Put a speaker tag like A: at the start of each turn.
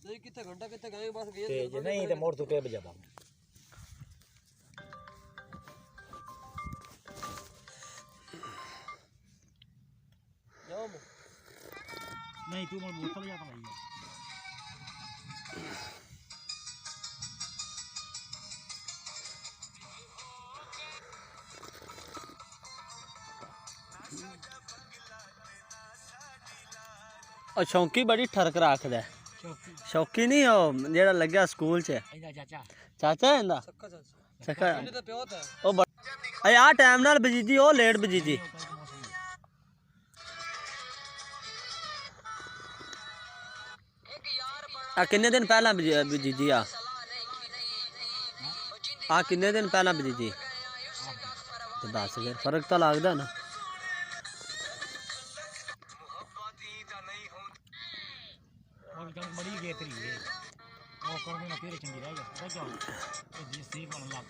A: सही कितने घंटा कितने गए बस गए
B: ते नहीं ते मोड़ तो टेब जाबा
A: जाओ
B: नहीं तू मोड़ बोतल जाता भाई
C: और शौकी बड़ी ठरक रखदा शौकी नहीं हो जेड़ा लग्या स्कूल च
B: चाचा
C: चाचा है इंदा
A: सक्का चाचा
C: सक्का
A: पहले तो प्यो था
C: ओ आ यार टाइम नाल बजीजी ओ लेट बजीजी आ किन्ने दिन पहला बजीजी आ किन्ने दिन पहला बजीजी ते दस फिर फर्क तो लगदा ना
B: बड़ी गेतरी है वो कर में फिर चंगी रह गया क्या ये सी बन लग